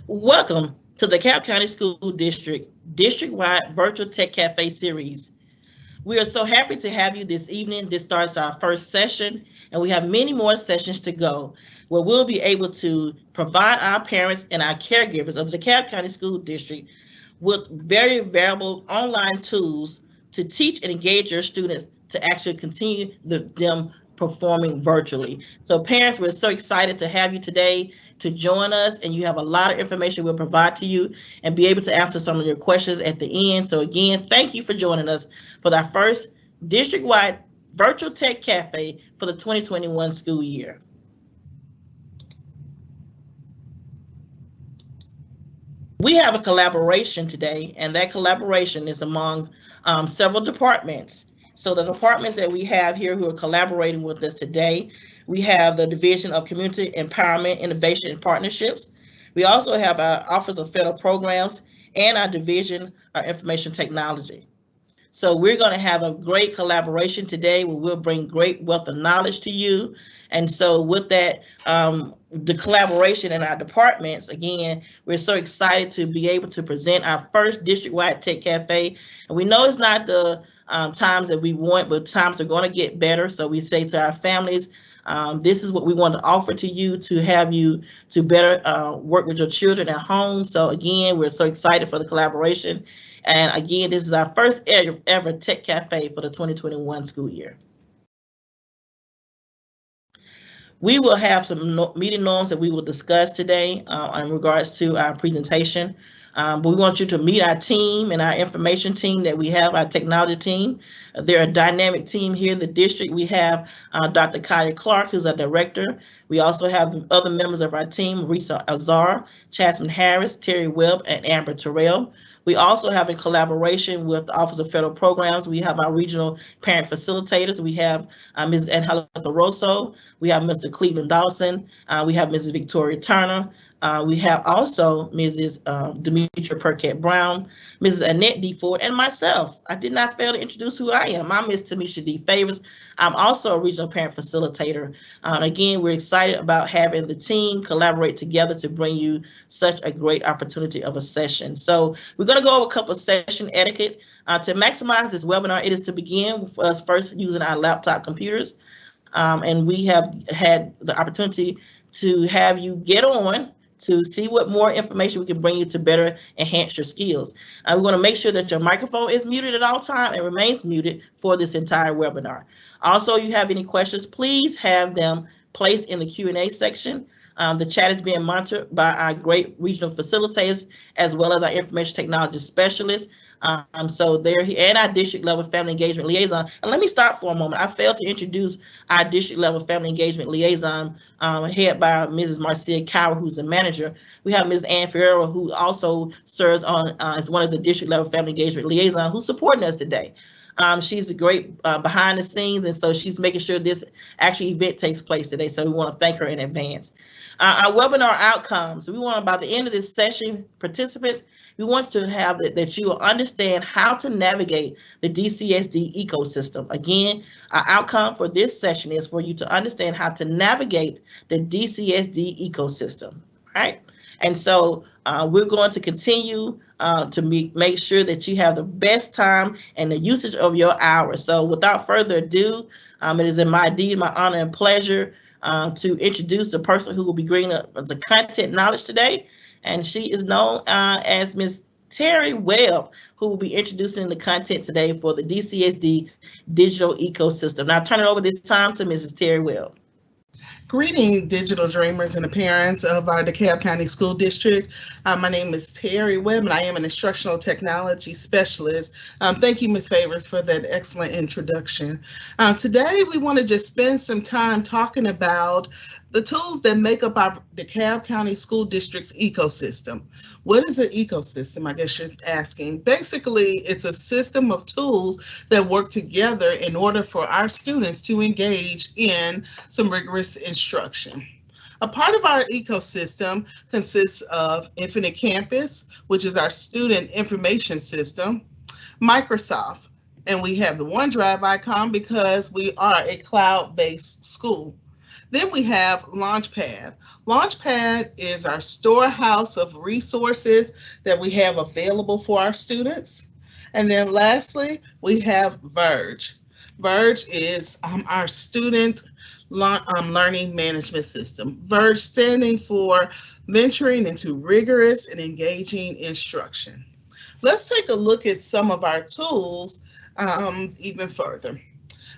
Welcome to the Cobb County School District District-wide Virtual Tech Cafe series. We are so happy to have you this evening. This starts our first session, and we have many more sessions to go, where we'll be able to provide our parents and our caregivers of the Cobb County School District with very valuable online tools to teach and engage your students to actually continue them performing virtually. So parents, we're so excited to have you today to join us, and you have a lot of information we'll provide to you and be able to answer some of your questions at the end. So again, thank you for joining us for our first district-wide virtual tech cafe for the 2021 school year. We have a collaboration today, and that collaboration is among several departments. So the departments that we have here who are collaborating with us today, we have the Division of Community Empowerment, Innovation, and Partnerships. We also have our Office of Federal Programs and our Division of Information Technology. So we're going to have a great collaboration today where we'll bring great wealth of knowledge to you. And so with that, the collaboration in our departments, again, we're so excited to be able to present our first district-wide tech cafe. And we know it's not the times that we want, but times are going to get better. So we say to our families, this is what we want to offer to you to have you to better work with your children at home. So again, we're so excited for the collaboration. And again, this is our first ever Tech Cafe for the 2021 school year. We will have some meeting norms that we will discuss today in regards to our presentation. But we want you to meet our team and our information team that we have, our technology team. They're a dynamic team here in the district. We have Dr. Kaya Clark, who's our director. We also have other members of our team, Risa Azar, Chasman Harris, Terry Webb, and Amber Terrell. We also have in collaboration with the Office of Federal Programs, we have our regional parent facilitators. We have Mrs. Angelica Rosso. We have Mr. Cleveland Dawson. We have Mrs. Victoria Turner. We have also Mrs. Demetria Perkett Brown, Mrs. Annette D. Ford, and myself. I did not fail to introduce who I am. I'm Ms. Tamisha D. Favors. I'm also a regional parent facilitator. Again, we're excited about having the team collaborate together to bring you such a great opportunity of a session. So we're going to go over a couple of session etiquette. To maximize this webinar, it is to begin with us first using our laptop computers. And we have had the opportunity to have you get on to see what more information we can bring you to better enhance your skills. We want to make sure that your microphone is muted at all times and remains muted for this entire webinar. Also, if you have any questions, please have them placed in the Q&A section. The chat is being monitored by our great regional facilitators as well as our information technology specialists. So they're here, and our district level family engagement liaison. And let me stop for a moment. I failed to introduce our district level family engagement liaison, head by Mrs. Marcia Cower, who's the manager. We have Ms. Ann Ferrero, who also serves on as one of the district level family engagement liaison, who's supporting us today. She's a great behind the scenes, and so she's making sure this actual event takes place today. So we want to thank her in advance. Our webinar outcomes. We want, by the end of this session, participants, we want to have that you will understand how to navigate the DCSD ecosystem. Again, our outcome for this session is for you to understand how to navigate the DCSD ecosystem, right? And so we're going to continue to make sure that you have the best time and the usage of your hours. So without further ado, it is in my deed, my honor and pleasure to introduce the person who will be bringing the content knowledge today. And she is known as Ms. Terry Webb, who will be introducing the content today for the DCSD digital ecosystem. Now I turn it over this time to Mrs. Terry Webb. Greeting digital dreamers and the parents of our DeKalb County School District. My name is Terry Webb and I am an instructional technology specialist. Thank you, Ms. Favors, for that excellent introduction. Today we want to just spend some time talking about the tools that make up our DeKalb County School District's ecosystem. What is an ecosystem, I guess you're asking? Basically, it's a system of tools that work together in order for our students to engage in some rigorous instruction. A part of our ecosystem consists of Infinite Campus, which is our student information system, Microsoft, and we have the OneDrive icon because we are a cloud-based school. Then we have Launchpad. Launchpad is our storehouse of resources that we have available for our students. And then lastly, we have Verge. Verge is our student learning management system. Verge standing for venturing into rigorous and engaging instruction. Let's take a look at some of our tools even further.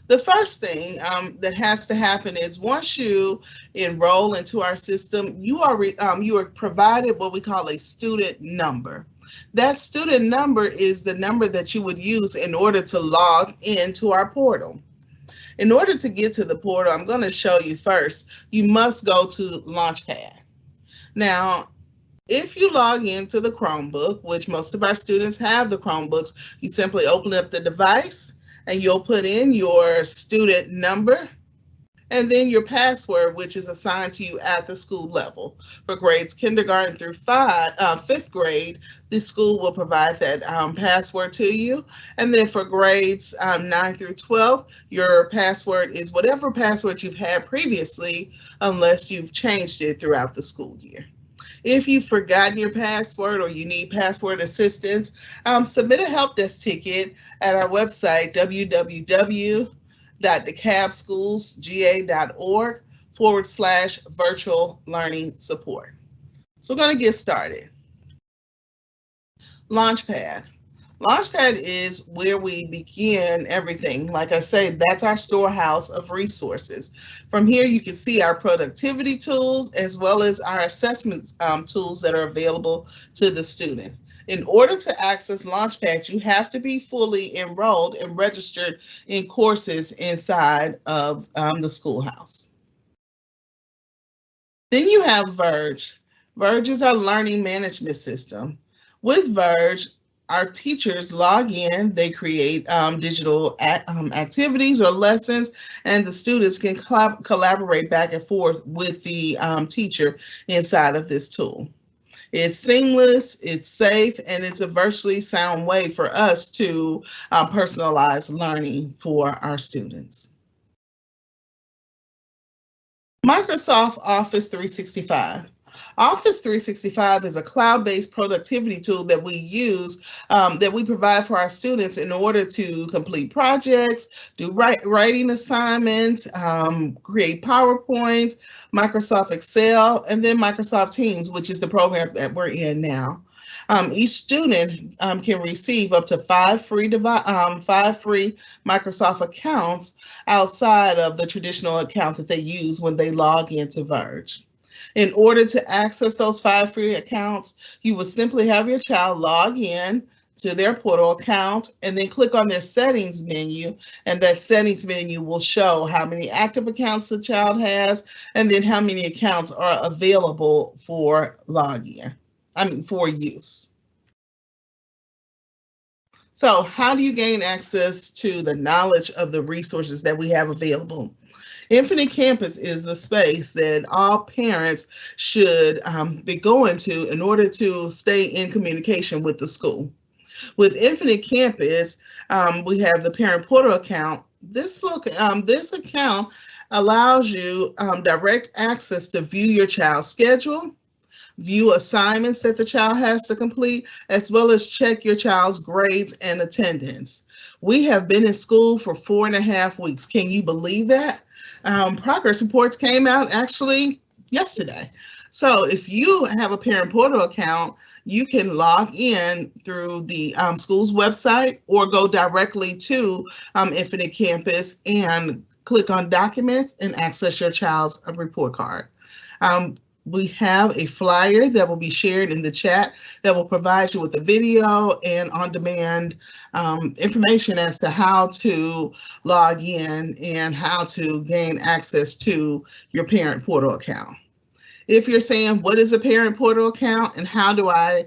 The first thing that has to happen is once you enroll into our system, you are provided what we call a student number. That student number is the number that you would use in order to log into our portal. In order to get to the portal, I'm going to show you first, you must go to Launchpad. Now, if you log into the Chromebook, which most of our students have the Chromebooks, you simply open up the device and you'll put in your student number and then your password, which is assigned to you at the school level. For grades kindergarten through fifth grade, the school will provide that password to you. And then for grades 9 through 12, your password is whatever password you've had previously, unless you've changed it throughout the school year. If you've forgotten your password or you need password assistance, submit a help desk ticket at our website, www.decabschoolsga.org/virtual learning support. So we're going to get started. Launchpad. Launchpad is where we begin everything. Like I say, that's our storehouse of resources. From here, you can see our productivity tools as well as our assessment tools that are available to the student. In order to access Launchpad, you have to be fully enrolled and registered in courses inside of the schoolhouse. Then you have Verge. Verge is our learning management system. With Verge, our teachers log in, they create digital activities or lessons, and the students can collaborate back and forth with the teacher inside of this tool. It's seamless, it's safe, and it's a virtually sound way for us to personalize learning for our students. Microsoft Office 365. Office 365 is a cloud-based productivity tool that we use, that we provide for our students in order to complete projects, do writing assignments, create PowerPoints, Microsoft Excel, and then Microsoft Teams, which is the program that we're in now. Each student can receive up to 5 free Microsoft accounts outside of the traditional account that they use when they log into Verge. In order to access those 5 free accounts, you will simply have your child log in to their portal account and then click on their settings menu, and that settings menu will show how many active accounts the child has and then how many accounts are available for for use. So how do you gain access to the knowledge of the resources that we have available? Infinite Campus is the space that all parents should be going to in order to stay in communication with the school. With Infinite Campus, we have the parent portal account. This account allows you direct access to view your child's schedule, view assignments that the child has to complete, as well as check your child's grades and attendance. We have been in school for 4.5 weeks. Can you believe that? Progress reports came out actually yesterday. So if you have a parent portal account, you can log in through the school's website or go directly to Infinite Campus and click on Documents and access your child's report card. We have a flyer that will be shared in the chat that will provide you with the video and on-demand information as to how to log in and how to gain access to your parent portal account. If you're saying, what is a parent portal account and how do I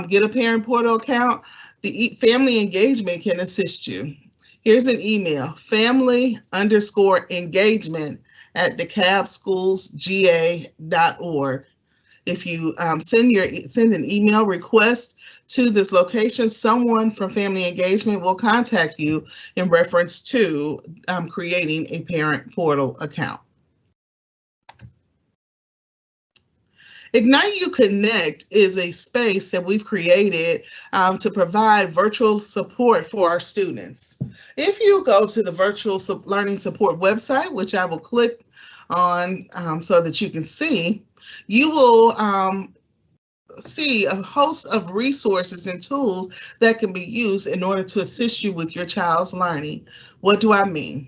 get a parent portal account, the family engagement can assist you. Here's an email, family_engagement@DeKalbSchoolsGA.org. If you send an email request to this location, someone from Family Engagement will contact you in reference to creating a parent portal account. Ignite You Connect is a space that we've created to provide virtual support for our students. If you go to the Virtual Learning Support website, which I will click on so that you can see, you will see a host of resources and tools that can be used in order to assist you with your child's learning. What do I mean?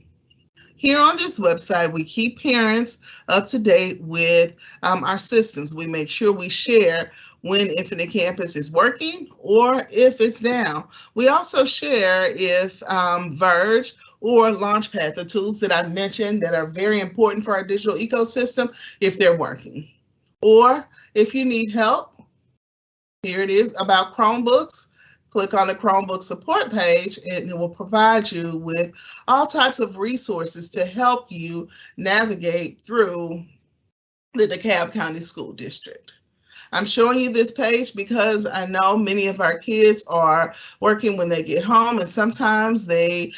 Here on this website, we keep parents up to date with our systems. We make sure we share when Infinite Campus is working or if it's down. We also share if Verge or Launchpad, the tools that I mentioned that are very important for our digital ecosystem, if they're working. Or if you need help, here it is about Chromebooks. Click on the Chromebook support page and it will provide you with all types of resources to help you navigate through the DeKalb County School District. I'm showing you this page because I know many of our kids are working when they get home, and sometimes they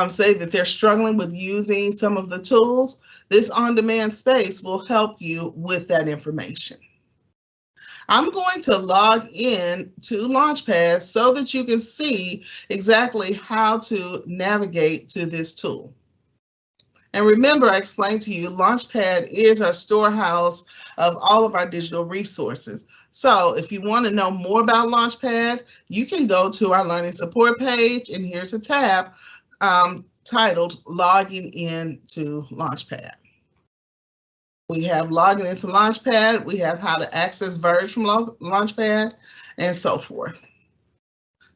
say that they're struggling with using some of the tools. This on-demand space will help you with that information. I'm going to log in to Launchpad so that you can see exactly how to navigate to this tool. And remember, I explained to you, Launchpad is our storehouse of all of our digital resources. So if you want to know more about Launchpad, you can go to our Learning Support page, and here's a tab titled Logging In to Launchpad. We have logging into Launchpad, we have how to access Verge from Launchpad, and so forth.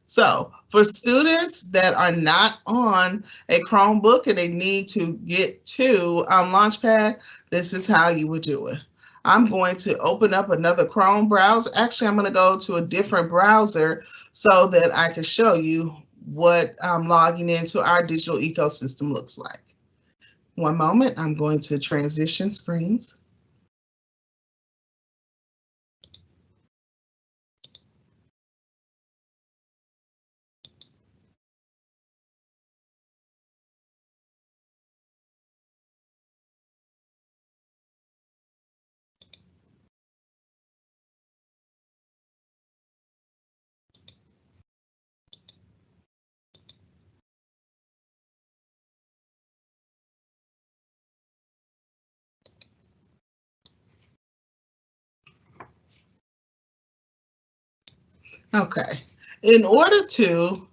So for students that are not on a Chromebook and they need to get to Launchpad, this is how you would do it. I'm going to open up another Chrome browser. Actually, I'm going to go to a different browser so that I can show you what logging into our digital ecosystem looks like. One moment, I'm going to transition screens. Okay, in order to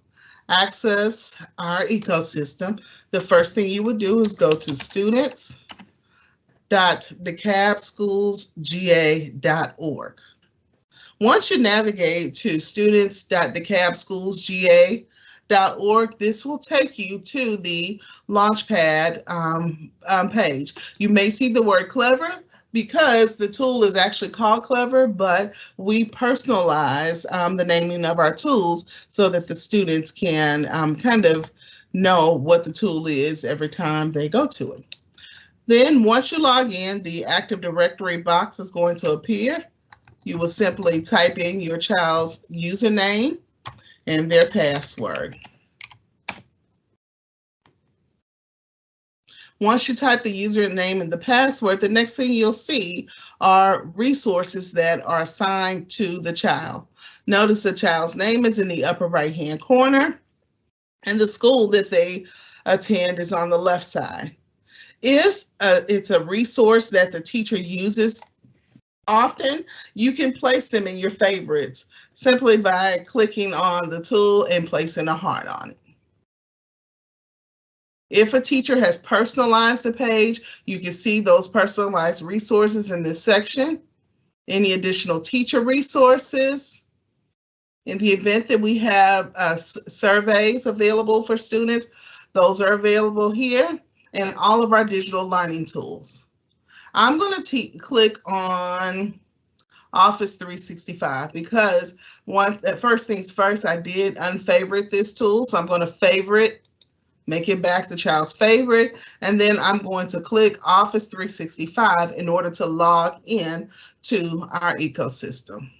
access our ecosystem, the first thing you would do is go to students.DeKalbSchoolsGA.org. Once you navigate to students.DeKalbSchoolsGA.org, this will take you to the Launchpad page. You may see the word Clever, because the tool is actually called Clever, but we personalize the naming of our tools so that the students can kind of know what the tool is every time they go to it. Then once you log in, the Active Directory box is going to appear. You will simply type in your child's username and their password. Once you type the username and the password, the next thing you'll see are resources that are assigned to the child. Notice the child's name is in the upper right-hand corner, and the school that they attend is on the left side. If it's a resource that the teacher uses often, you can place them in your favorites simply by clicking on the tool and placing a heart on it. If a teacher has personalized the page, you can see those personalized resources in this section. Any additional teacher resources. In the event that we have surveys available for students, those are available here, and all of our digital learning tools. I'm going to click on Office 365 because first things first, I did unfavorite this tool, so I'm going to favorite, make it back the child's favorite, and then I'm going to click Office 365 in order to log in to our ecosystem.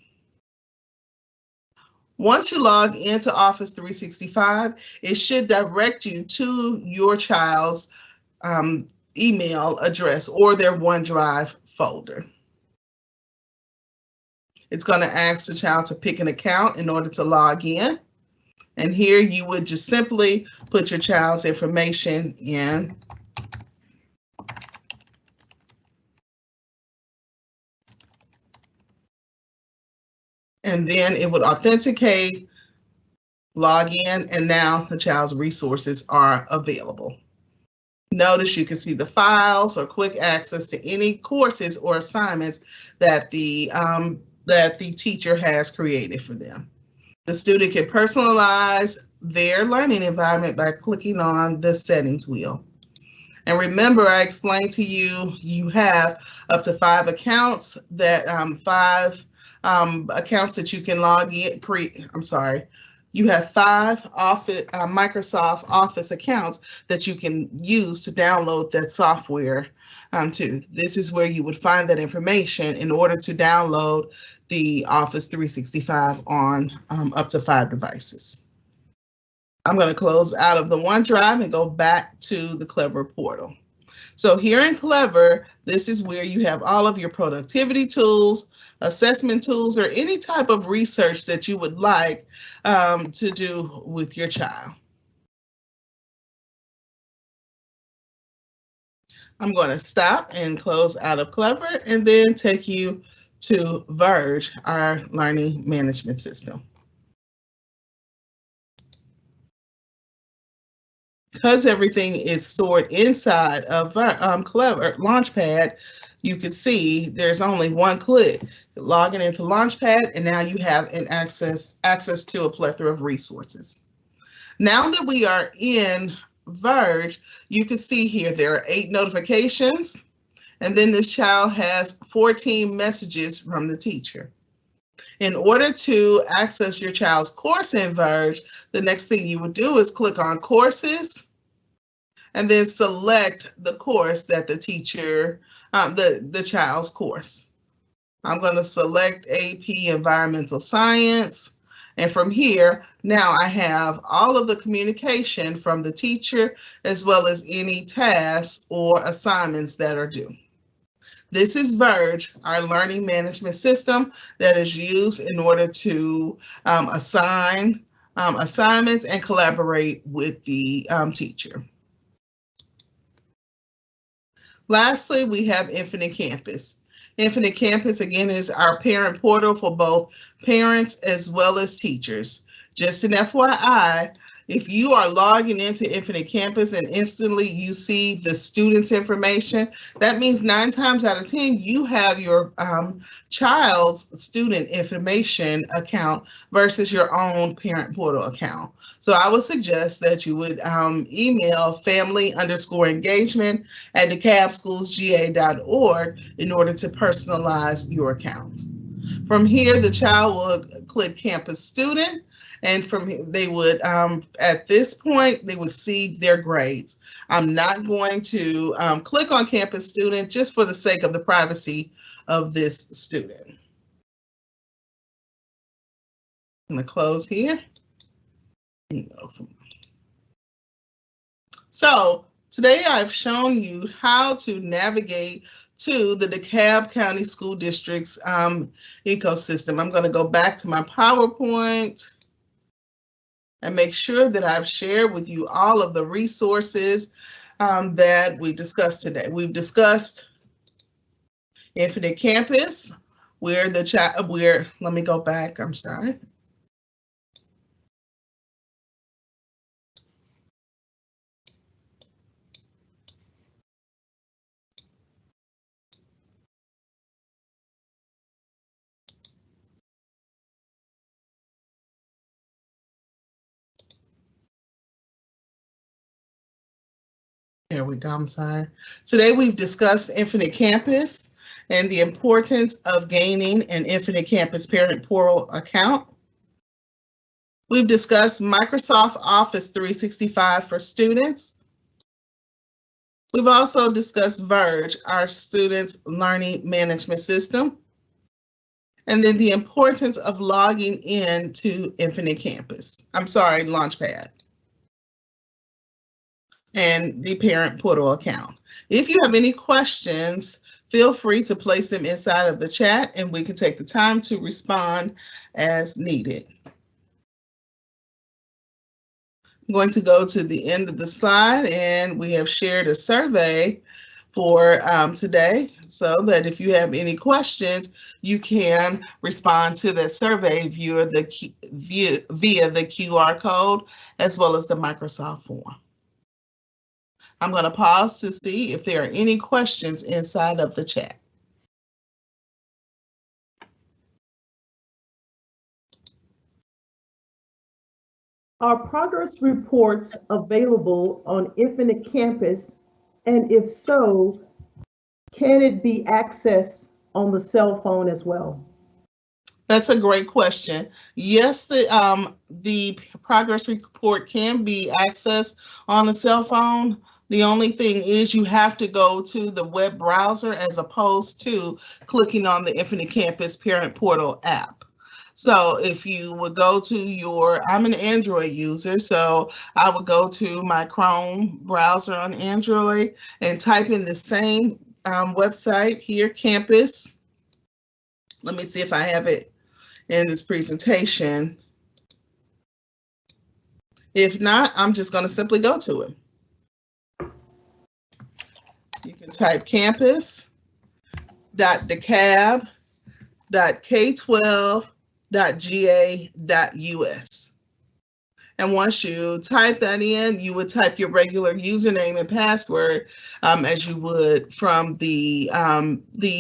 Once you log into Office 365, it should direct you to your child's email address or their OneDrive folder. It's going to ask the child to pick an account in order to log in. And here you would just simply put your child's information in. And then it would authenticate, log in, and now the child's resources are available. Notice you can see the files or quick access to any courses or assignments that the teacher has created for them. The student can personalize their learning environment by clicking on the settings wheel. And remember, I explained to you, you have up to 5 accounts that accounts that you can log in, you have 5 Microsoft Office accounts that you can use to download that software to. This is where you would find that information in order to download the Office 365 on up to 5 devices. I'm going to close out of the OneDrive and go back to the Clever portal. So here in Clever, this is where you have all of your productivity tools, assessment tools, or any type of research that you would like to do with your child. I'm going to stop and close out of Clever and then take you to Verge, our learning management system. Because everything is stored inside of Clever Launchpad, you can see there's only one click. Logging into Launchpad, and now you have an access to a plethora of resources. Now that we are in Verge, you can see here there are 8 notifications, and then this child has 14 messages from the teacher. In order to access your child's course in Verge, the next thing you would do is click on Courses, and then select the course that the teacher, the child's course. I'm going to select AP Environmental Science. And from here, now I have all of the communication from the teacher, as well as any tasks or assignments that are due. This is Verge, our learning management system that is used in order to assign assignments and collaborate with the teacher. Lastly, we have Infinite Campus. Infinite Campus, again, is our parent portal for both parents as well as teachers. Just an FYI, if you are logging into Infinite Campus and instantly you see the student's information, that means 9 times out of 10, you have your child's student information account versus your own parent portal account. So I would suggest that you would email family_engagement@DeKalbSchoolsGA.org in order to personalize your account. From here, the child will click Campus Student, and from they would, at this point, they would see their grades. I'm not going to click on Campus Student just for the sake of the privacy of this student. I'm going to close here. So Today I've shown you how to navigate to the DeKalb County School District's ecosystem. I'm going to go back to my PowerPoint and make sure that I've shared with you all of the resources that we discussed today. We've discussed Infinite Campus, let me go back, I'm sorry. There we go, I'm sorry. Today we've discussed Infinite Campus and the importance of gaining an Infinite Campus parent portal account. We've discussed Microsoft Office 365 for students. We've also discussed Verge, our students' learning management system. And then the importance of logging in to Infinite Campus. I'm sorry, Launchpad. And the parent portal account. If you have any questions, feel free to place them inside of the chat and we can take the time to respond as needed. I'm going to go to the end of the slide and we have shared a survey for today so that if you have any questions, you can respond to that survey via the QR code as well as the Microsoft form. I'm going to pause to see if there are any questions inside of the chat. Are progress reports available on Infinite Campus? And if so, can it be accessed on the cell phone as well? That's a great question. Yes, the progress report can be accessed on a cell phone. The only thing is you have to go to the web browser as opposed to clicking on the Infinite Campus Parent Portal app. So if you would go to I'm an Android user, so I would go to my Chrome browser on Android and type in the same website here, campus. Let me see if I have it in this presentation. If not, I'm just going to simply go to it. You can type campus.k12.ga.us. And once you type that in, you would type your regular username and password as you would from the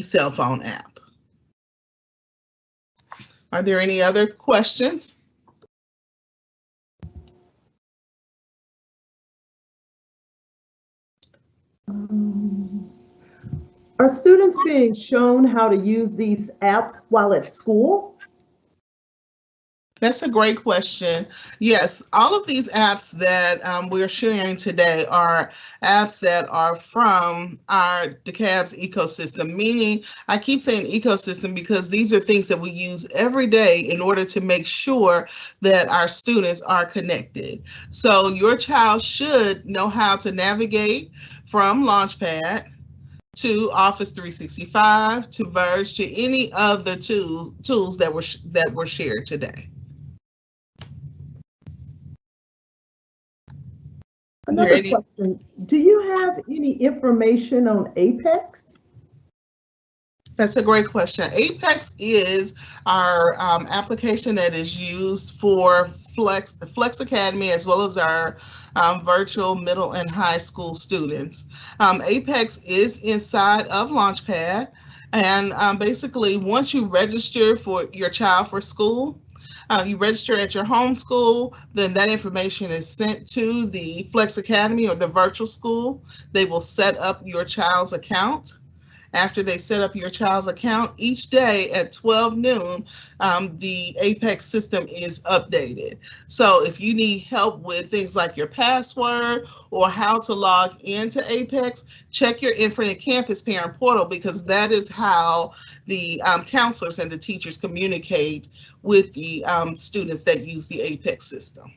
cell phone app. Are there any other questions? Are students being shown how to use these apps while at school? That's a great question. Yes, all of these apps that we're sharing today are apps that are from our DeKalb's ecosystem, meaning I keep saying ecosystem because these are things that we use every day in order to make sure that our students are connected. So your child should know how to navigate from Launchpad to Office 365 to Verge to any other tools that were shared today. Another question, do you have any information on Apex? That's a great question. Apex is our application that is used for Flex Academy as well as our virtual middle and high school students. Apex is inside of Launchpad, and basically once you register for your child for school, you register at your home school, then that information is sent to the Flex Academy or the virtual school. They will set up your child's account. After they set up your child's account, each day at 12 noon, the Apex system is updated. So if you need help with things like your password or how to log into Apex, check your Infinite Campus Parent Portal because that is how the counselors and the teachers communicate with the students that use the Apex system.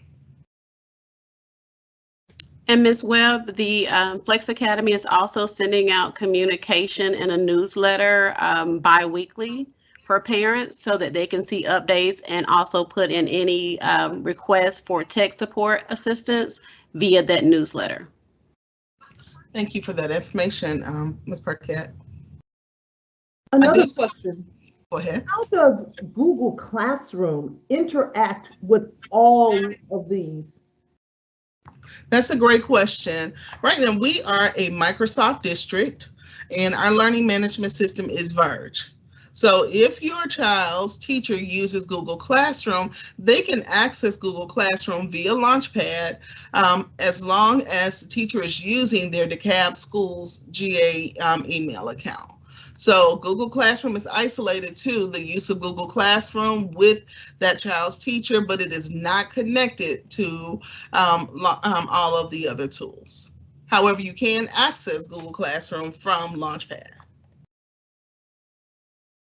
And Ms. Webb, the Flex Academy is also sending out communication in a newsletter bi-weekly for parents so that they can see updates and also put in any requests for tech support assistance via that newsletter. Thank you for that information, Ms. Parkett. Another question. Go ahead. How does Google Classroom interact with all of these? That's a great question. Right now, we are a Microsoft district, and our learning management system is Verge. So if your child's teacher uses Google Classroom, they can access Google Classroom via Launchpad as long as the teacher is using their DeKalb Schools GA email account. So Google Classroom is isolated to the use of Google Classroom with that child's teacher, but it is not connected to all of the other tools. However, you can access Google Classroom from Launchpad.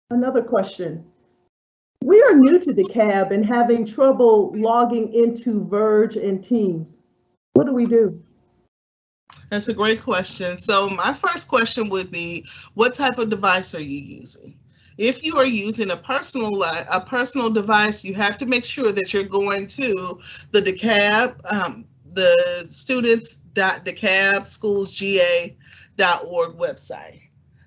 Another question. We are new to DeKalb and having trouble logging into Verge and Teams. What do we do? That's a great question. So my first question would be, what type of device are you using? If you are using a personal device, you have to make sure that you're going to the DeKalb, the students.dekabschoolsga.org website.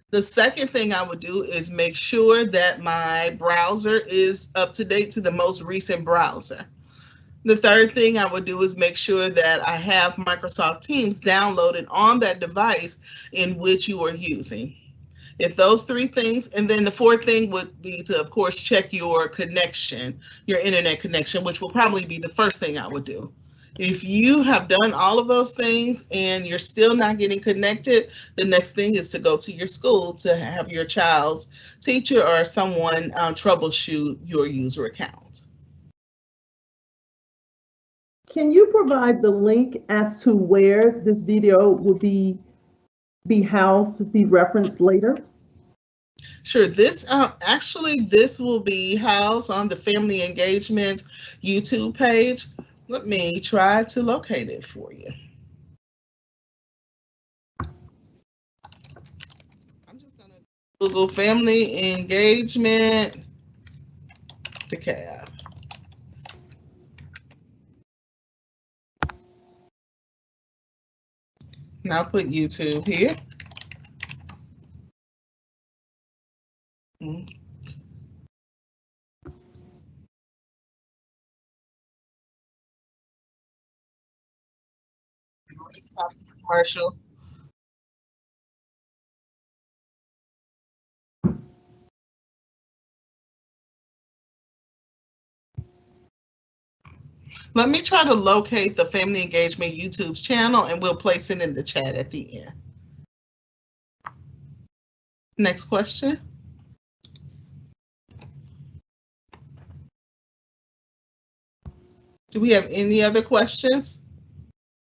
The second thing I would do is make sure that my browser is up to date to the most recent browser. The third thing I would do is make sure that I have Microsoft Teams downloaded on that device in which you are using. If those three things, and then the fourth thing would be to, of course, check your connection, your internet connection, which will probably be the first thing I would do. If you have done all of those things and you're still not getting connected, the next thing is to go to your school to have your child's teacher or someone troubleshoot your user account. Can you provide the link as to where this video will be housed, be referenced later? Sure. This this will be housed on the Family Engagement YouTube page. Let me try to locate it for you. I'm just going to Google Family Engagement DeKalb. Now put YouTube here. Stop the commercial. Let me try to locate the Family Engagement YouTube channel and we'll place it in the chat at the end. Next question. Do we have any other questions?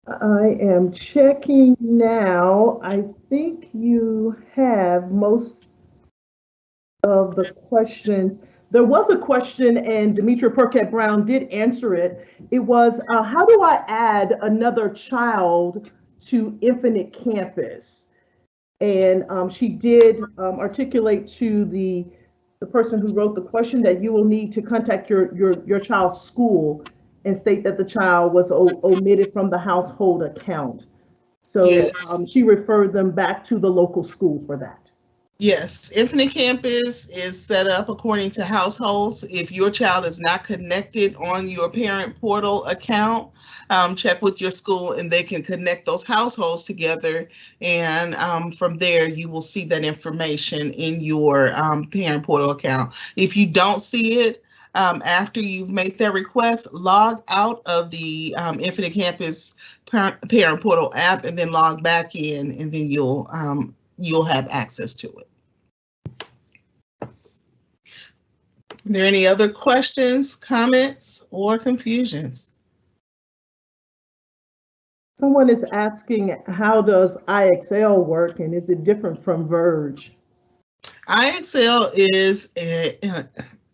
I am checking now. I think you have most of the questions. There was a question and Demetria Perkett-Brown did answer it. It was, how do I add another child to Infinite Campus? And she did articulate to the person who wrote the question that you will need to contact your child's school and state that the child was omitted from the household account. So yes. She referred them back to the local school for that. Yes, Infinite Campus is set up according to households. If your child is not connected on your parent portal account, check with your school and they can connect those households together. And from there, you will see that information in your parent portal account. If you don't see it, after you've made that request, log out of the Infinite Campus parent portal app and then log back in, and then you'll have access to it. Are there any other questions, comments, or confusions? Someone is asking, how does IXL work and is it different from Verge? IXL is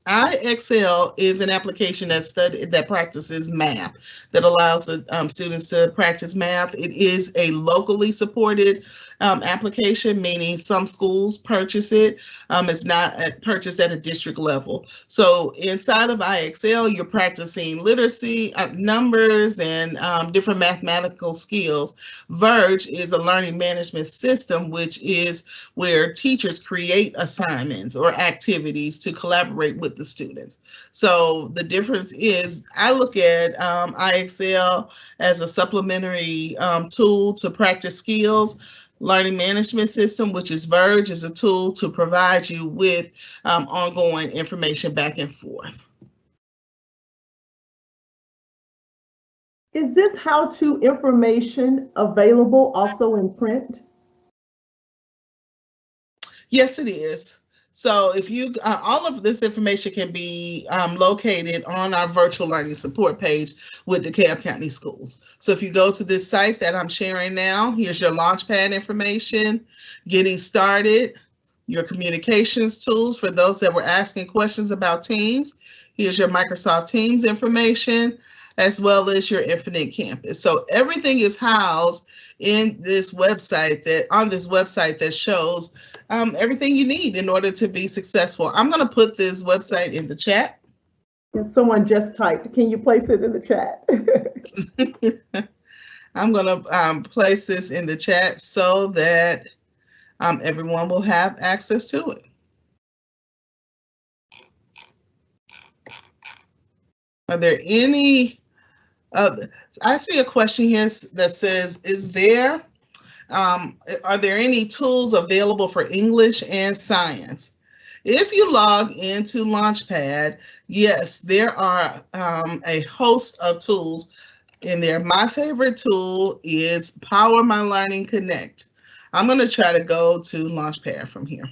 iExcel is an application that practices math, that allows the students to practice math. It is a locally supported application, meaning some schools purchase it. It's not purchased at a district level. So inside of iExcel, you're practicing literacy, numbers, and different mathematical skills. Verge is a learning management system, which is where teachers create assignments or activities to collaborate with the students. So the difference is I look at iExcel as a supplementary tool to practice skills. Learning management system, which is Verge, is a tool to provide you with ongoing information back and forth. Is this how-to information available also in print? Yes, it is. So if you, all of this information can be located on our virtual learning support page with DeKalb County Schools. So if you go to this site that I'm sharing now, here's your Launchpad information, getting started, your communications tools for those that were asking questions about Teams. Here's your Microsoft Teams information, as well as your Infinite Campus. So everything is housed in this website, that shows everything you need in order to be successful. I'm going to put this website in the chat. And someone just typed, can you place it in the chat? I'm going to place this in the chat so that everyone will have access to it. Are there any I see a question here that says, are there any tools available for English and science? If you log into Launchpad, yes, there are a host of tools in there. My favorite tool is Power My Learning Connect. I'm going to try to go to Launchpad from here.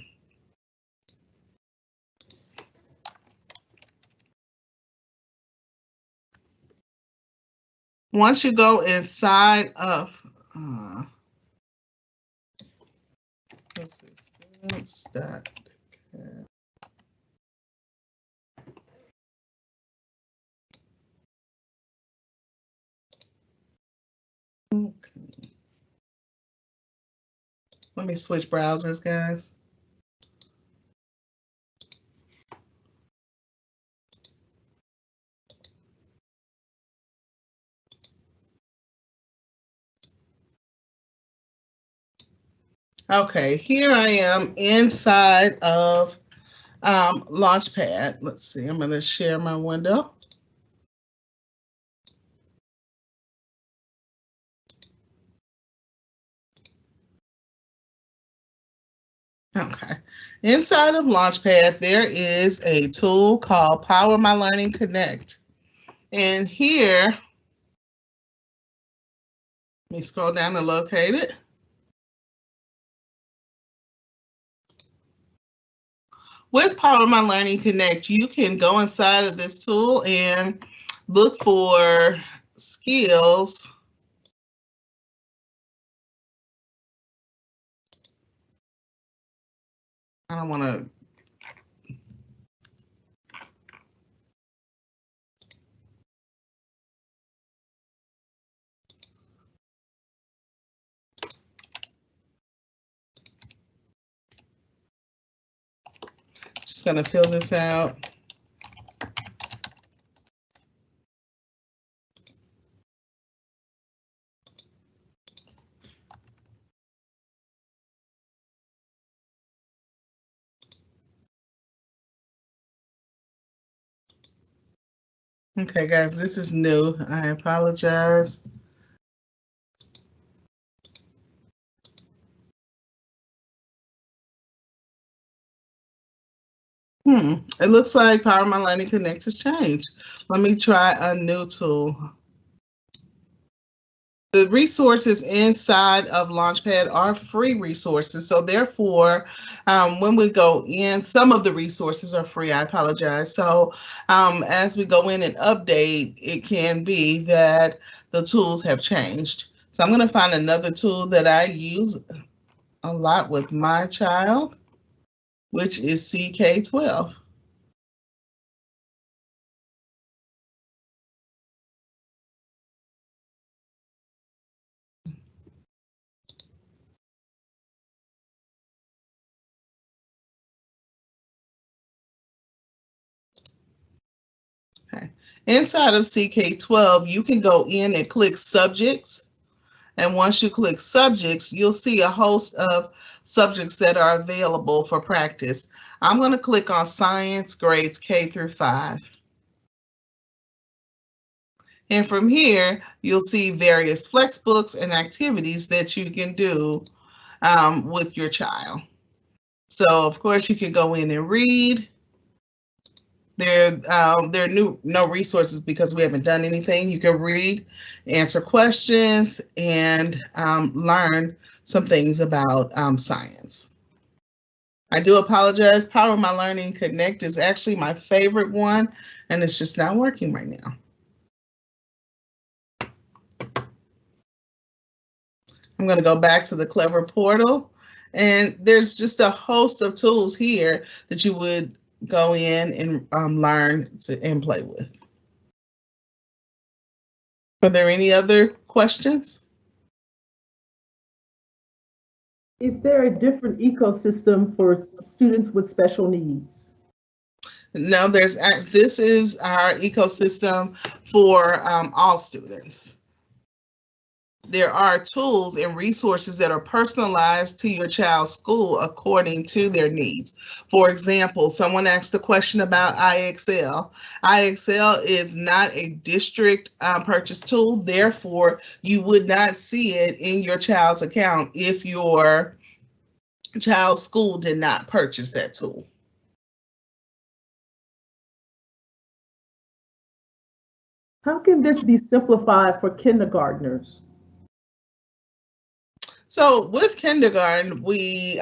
Once you go inside of, this is students.DeKalb. Okay. Let me switch browsers, guys. Okay, here I am inside of Launchpad. Let's see, I'm going to share my window. Okay, inside of Launchpad, there is a tool called Power My Learning Connect. And here, let me scroll down and locate it. With Power My Learning Connect, you can go inside of this tool and look for skills. I don't want to. Just going to fill this out. Okay, guys, this is new. I apologize. It looks like Power My Learning Connect has changed. Let me try a new tool. The resources inside of Launchpad are free resources, so therefore, when we go in, some of the resources are free. I apologize. So as we go in and update, it can be that the tools have changed. So I'm going to find another tool that I use a lot with my child, which is CK12. Okay. Inside of CK12, you can go in and click subjects. And once you click subjects, you'll see a host of subjects that are available for practice. I'm going to click on science grades K through 5. And from here, you'll see various flex books and activities that you can do with your child. So of course you can go in and read. There are no resources because we haven't done anything. You can read, answer questions, and learn some things about science. I do apologize. Power My Learning Connect is actually my favorite one, and it's just not working right now. I'm going to go back to the Clever portal, and there's just a host of tools here that you would go in and learn and play with. Are there any other questions? Is there a different ecosystem for students with special needs? No, this is our ecosystem for all students. There are tools and resources that are personalized to your child's school according to their needs. For example, someone asked a question about IXL. IXL is not a district purchase tool, therefore you would not see it in your child's account if your child's school did not purchase that tool. How can this be simplified for kindergartners? So with kindergarten, we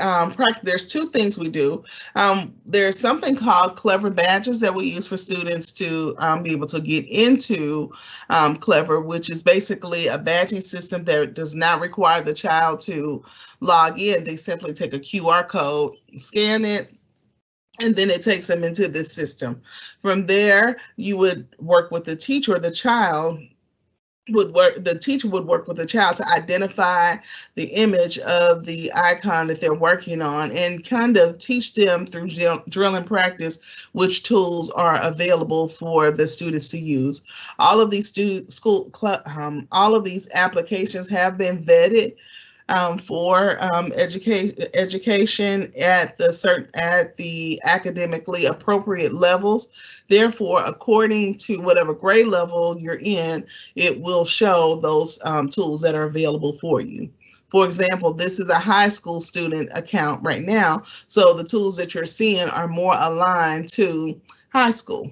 there's two things we do. There's something called Clever badges that we use for students to be able to get into Clever, which is basically a badging system that does not require the child to log in. They simply take a QR code, scan it, and then it takes them into this system. From there, you would work with the teacher or the child. The teacher would work with the child to identify the image of the icon that they're working on and kind of teach them through drill and practice which tools are available for the students to use. All of these all of these applications have been vetted for education at the academically appropriate levels. Therefore, according to whatever grade level you're in, it will show those tools that are available for you. For example, this is a high school student account right now, so the tools that you're seeing are more aligned to high school.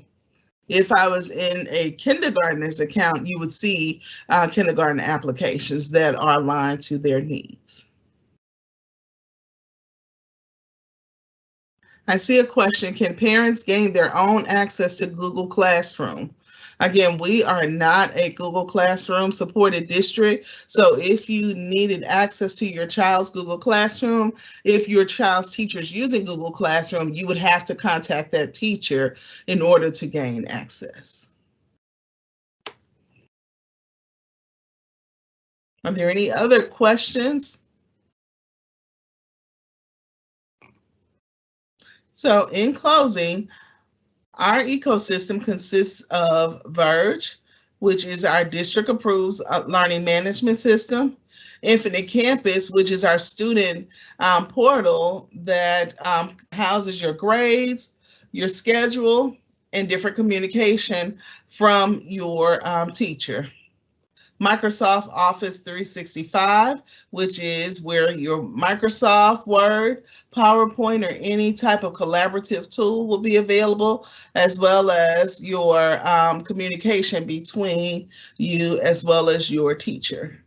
If I was in a kindergartner's account, you would see kindergarten applications that are aligned to their needs. I see a question, can parents gain their own access to Google Classroom? Again, we are not a Google Classroom supported district, so if you needed access to your child's Google Classroom, if your child's teacher is using Google Classroom, you would have to contact that teacher in order to gain access. Are there any other questions? So in closing, our ecosystem consists of Verge, which is our district approved learning management system, Infinite Campus, which is our student portal that houses your grades, your schedule, and different communication from your teacher. Microsoft Office 365, which is where your Microsoft Word, PowerPoint, or any type of collaborative tool will be available, as well as your communication between you as well as your teacher.